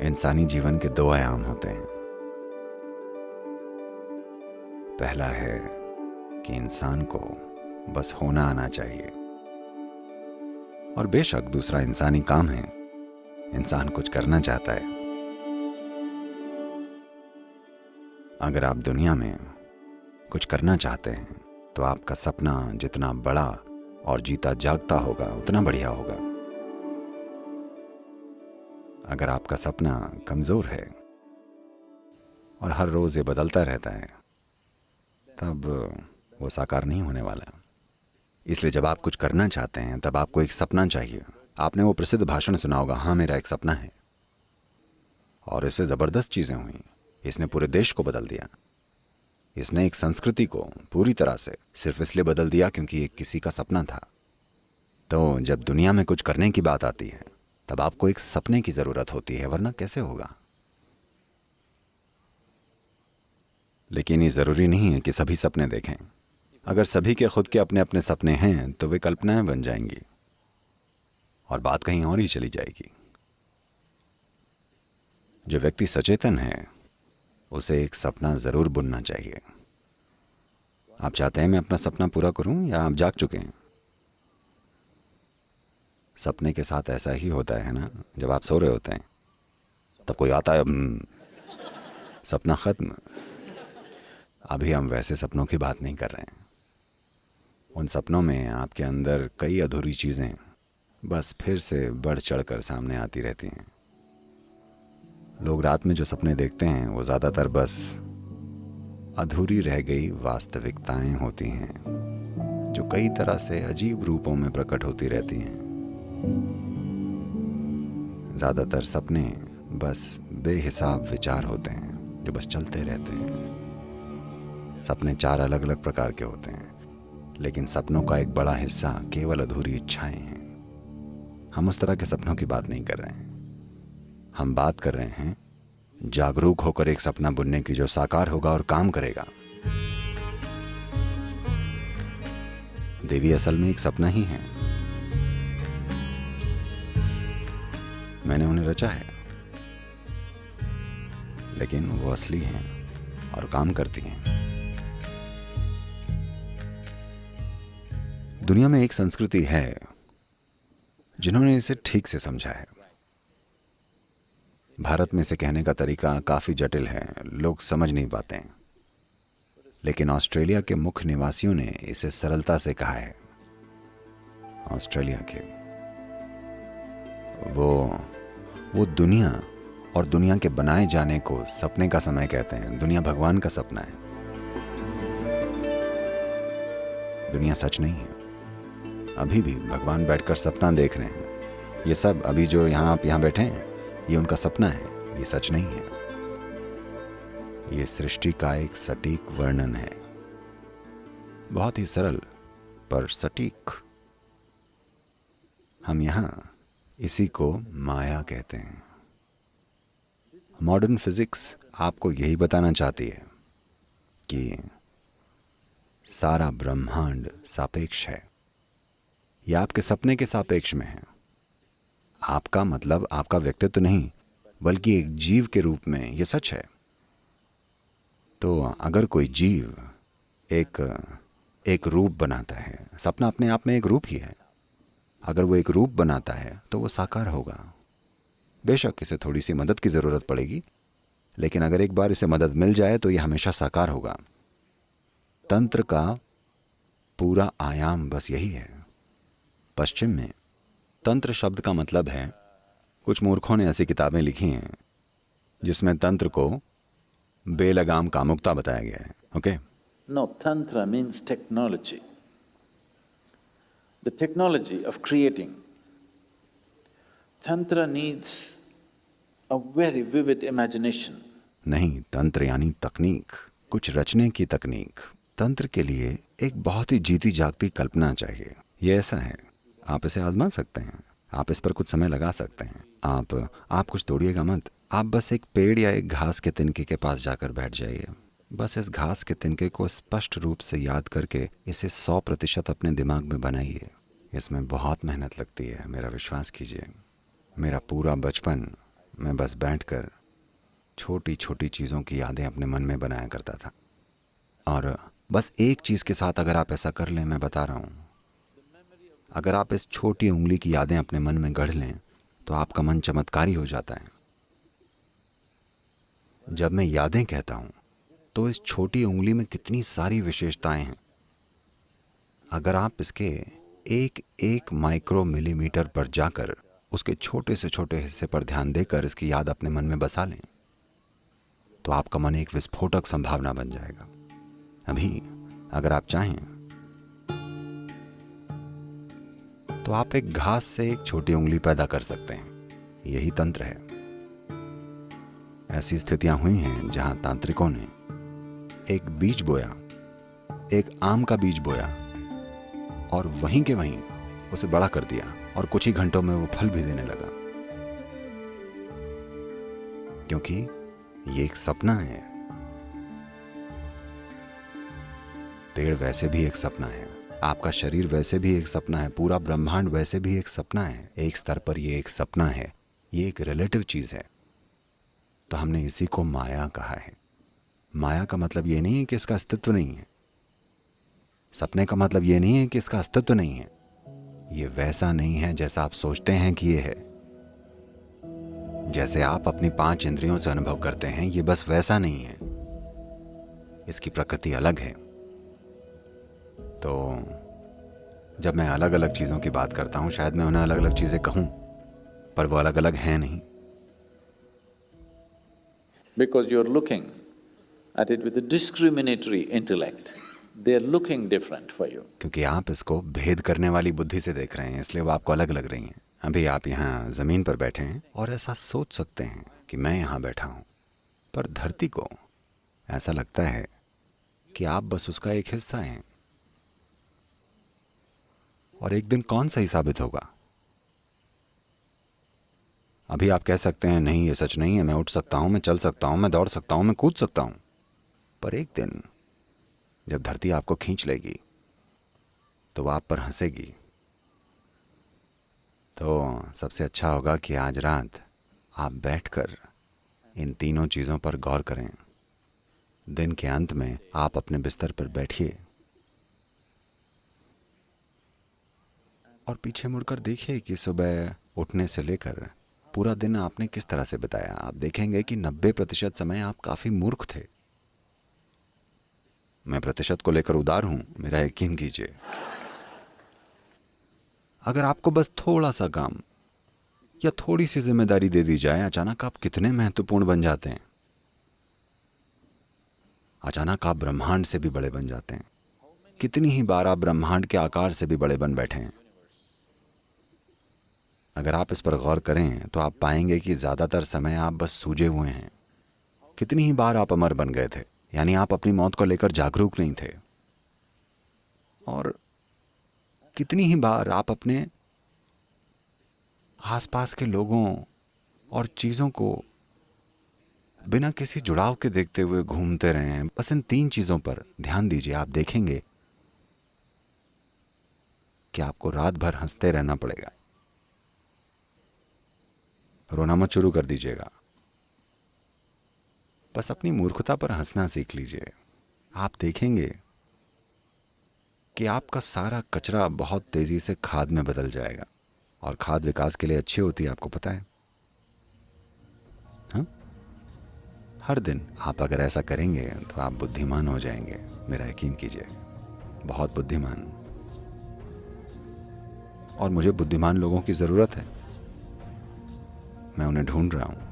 इंसानी जीवन के दो आयाम होते हैं। पहला है कि इंसान को बस होना आना चाहिए, और बेशक दूसरा इंसानी काम है, इंसान कुछ करना चाहता है। अगर आप दुनिया में कुछ करना चाहते हैं तो आपका सपना जितना बड़ा और जीता जागता होगा उतना बढ़िया होगा। अगर आपका सपना कमजोर है और हर रोज ये बदलता रहता है, तब वो साकार नहीं होने वाला। इसलिए जब आप कुछ करना चाहते हैं तब आपको एक सपना चाहिए। आपने वो प्रसिद्ध भाषण सुना होगा, हाँ मेरा एक सपना है, और इससे जबरदस्त चीजें हुई। इसने पूरे देश को बदल दिया। इसने एक संस्कृति को पूरी तरह से सिर्फ इसलिए बदल दिया क्योंकि ये किसी का सपना था। तो जब दुनिया में कुछ करने की बात आती है तब आपको एक सपने की जरूरत होती है, वरना कैसे होगा। लेकिन ये जरूरी नहीं है कि सभी सपने देखें। अगर सभी के खुद के अपने अपने सपने हैं तो वे कल्पनाएं बन जाएंगी और बात कहीं और ही चली जाएगी। जो व्यक्ति सचेतन है उसे एक सपना जरूर बुनना चाहिए। आप चाहते हैं मैं अपना सपना पूरा करूं, या आप जाग चुके हैं? सपने के साथ ऐसा ही होता है ना, जब आप सो रहे होते हैं तब कोई आता है, सपना खत्म। अभी हम वैसे सपनों की बात नहीं कर रहे हैं। उन सपनों में आपके अंदर कई अधूरी चीजें बस फिर से बढ़ चढ़कर सामने आती रहती हैं। लोग रात में जो सपने देखते हैं वो ज्यादातर बस अधूरी रह गई वास्तविकताएं होती हैं, जो कई तरह से अजीब रूपों में प्रकट होती रहती हैं। ज्यादातर सपने बस बेहिसाब विचार होते हैं जो बस चलते रहते हैं। सपने 4 अलग अलग प्रकार के होते हैं, लेकिन सपनों का एक बड़ा हिस्सा केवल अधूरी इच्छाएं हैं। हम उस तरह के सपनों की बात नहीं कर रहे हैं। हम बात कर रहे हैं जागरूक होकर एक सपना बुनने की, जो साकार होगा और काम करेगा। देवी असल में एक सपना ही है। मैंने उन्हें रचा है, लेकिन वो असली हैं और काम करती हैं। दुनिया में एक संस्कृति है जिन्होंने इसे ठीक से समझा है। भारत में इसे कहने का तरीका काफी जटिल है, लोग समझ नहीं पाते हैं। लेकिन ऑस्ट्रेलिया के मुख्य निवासियों ने इसे सरलता से कहा है। ऑस्ट्रेलिया के वो दुनिया और दुनिया के बनाए जाने को सपने का समय कहते हैं। दुनिया भगवान का सपना है। दुनिया सच नहीं है। अभी भी भगवान बैठकर सपना देख रहे हैं। ये सब अभी जो आप यहाँ बैठे हैं, ये उनका सपना है, ये सच नहीं है। ये सृष्टि का एक सटीक वर्णन है, बहुत ही सरल पर सटीक। हम यहाँ इसी को माया कहते हैं। मॉडर्न फिजिक्स आपको यही बताना चाहती है कि सारा ब्रह्मांड सापेक्ष है। यह आपके सपने के सापेक्ष में है। आपका मतलब आपका व्यक्तित्व नहीं, बल्कि एक जीव के रूप में यह सच है। तो अगर कोई जीव एक रूप बनाता है, सपना अपने आप में एक रूप ही है। अगर वो एक रूप बनाता है तो वो साकार होगा। बेशक इसे थोड़ी सी मदद की ज़रूरत पड़ेगी, लेकिन अगर एक बार इसे मदद मिल जाए तो यह हमेशा साकार होगा। तंत्र का पूरा आयाम बस यही है। पश्चिम में तंत्र शब्द का मतलब है, कुछ मूर्खों ने ऐसी किताबें लिखी हैं जिसमें तंत्र को बेलगाम कामुकता बताया गया है। Okay? No, Tantra means technology. The technology of creating. Tantra needs a very vivid imagination. नहीं, तंत्र यानी तकनीक, कुछ रचने की तकनीक। तंत्र के लिए एक बहुत ही जीती जागती कल्पना चाहिए। ये ऐसा है, आप इसे आजमा सकते हैं। आप इस पर कुछ समय लगा सकते हैं। आप कुछ तोड़िएगा मत। आप बस एक पेड़ या एक घास के तिनके के पास जाकर बैठ जाइए। बस इस घास के तिनके को स्पष्ट रूप से याद करके इसे 100% अपने दिमाग में बनाइए। इसमें बहुत मेहनत लगती है, मेरा विश्वास कीजिए। मेरा पूरा बचपन मैं बस बैठकर छोटी छोटी चीज़ों की यादें अपने मन में बनाया करता था। और बस एक चीज़ के साथ अगर आप ऐसा कर लें, मैं बता रहा हूँ, अगर आप इस छोटी उंगली की यादें अपने मन में गढ़ लें तो आपका मन चमत्कारी हो जाता है। जब मैं यादें कहता हूँ तो इस छोटी उंगली में कितनी सारी विशेषताएं हैं। अगर आप इसके एक एक माइक्रो मिलीमीटर पर जाकर उसके छोटे से छोटे हिस्से पर ध्यान देकर इसकी याद अपने मन में बसा लें तो आपका मन एक विस्फोटक संभावना बन जाएगा। अभी अगर आप चाहें तो आप एक घास से एक छोटी उंगली पैदा कर सकते हैं। यही तंत्र है। ऐसी स्थितियां हुई हैं जहां तांत्रिकों ने एक बीज बोया, एक आम का बीज बोया और वहीं के वहीं उसे बड़ा कर दिया और कुछ ही घंटों में वो फल भी देने लगा, क्योंकि ये एक सपना है। पेड़ वैसे भी एक सपना है, आपका शरीर वैसे भी एक सपना है, पूरा ब्रह्मांड वैसे भी एक सपना है। एक स्तर पर ये एक सपना है, ये एक रिलेटिव चीज है। तो हमने इसी को माया कहा है। माया का मतलब ये नहीं है कि इसका अस्तित्व नहीं है। सपने का मतलब ये नहीं है कि इसका अस्तित्व नहीं है। ये वैसा नहीं है जैसा आप सोचते हैं कि ये है। जैसे आप अपनी 5 इंद्रियों से अनुभव करते हैं, ये बस वैसा नहीं है। इसकी प्रकृति अलग है। तो जब मैं अलग अलग चीज़ों की बात करता हूँ, शायद मैं उन्हें अलग अलग चीज़ें कहूँ, पर वो अलग अलग हैं नहीं। Because you're looking at it with a discriminatory intellect. They're looking different for you. क्योंकि आप इसको भेद करने वाली बुद्धि से देख रहे हैं, इसलिए वो आपको अलग लग रही हैं। अभी आप यहाँ ज़मीन पर बैठे हैं और ऐसा सोच सकते हैं कि मैं यहाँ बैठा हूँ, पर धरती को ऐसा लगता है कि आप बस उसका एक हिस्सा हैं। और एक दिन कौन सही साबित होगा? अभी आप कह सकते हैं नहीं, ये सच नहीं है, मैं उठ सकता हूँ, मैं चल सकता हूँ, मैं दौड़ सकता हूँ, मैं कूद सकता हूँ। पर एक दिन जब धरती आपको खींच लेगी तो वो आप पर हंसेगी। तो सबसे अच्छा होगा कि आज रात आप बैठकर इन तीनों चीज़ों पर गौर करें। दिन के अंत में आप अपने बिस्तर पर बैठिए और पीछे मुड़कर देखिए कि सुबह उठने से लेकर पूरा दिन आपने किस तरह से बिताया। आप देखेंगे कि 90% समय आप काफ़ी मूर्ख थे। मैं प्रतिशत को लेकर उदार हूं, मेरा यकीन कीजिए। अगर आपको बस थोड़ा सा काम या थोड़ी सी जिम्मेदारी दे दी जाए, अचानक आप कितने महत्वपूर्ण बन जाते हैं। अचानक आप ब्रह्मांड से भी बड़े बन जाते हैं। कितनी ही बार आप ब्रह्मांड के आकार से भी बड़े बन बैठे हैं। अगर आप इस पर गौर करें तो आप पाएंगे कि ज़्यादातर समय आप बस सूझे हुए हैं। कितनी ही बार आप अमर बन गए थे, यानी आप अपनी मौत को लेकर जागरूक नहीं थे। और कितनी ही बार आप अपने आसपास के लोगों और चीज़ों को बिना किसी जुड़ाव के देखते हुए घूमते रहे हैं। बस इन 3 चीज़ों पर ध्यान दीजिए, आप देखेंगे कि आपको रात भर हंसते रहना पड़ेगा। रोना मत शुरू कर दीजिएगा, बस अपनी मूर्खता पर हंसना सीख लीजिए। आप देखेंगे कि आपका सारा कचरा बहुत तेजी से खाद में बदल जाएगा। और खाद विकास के लिए अच्छी होती है, आपको पता है। हाँ, हर दिन आप अगर ऐसा करेंगे तो आप बुद्धिमान हो जाएंगे, मेरा यकीन कीजिए, बहुत बुद्धिमान। और मुझे बुद्धिमान लोगों की ज़रूरत है, मैं उन्हें ढूंढ रहा हूँ।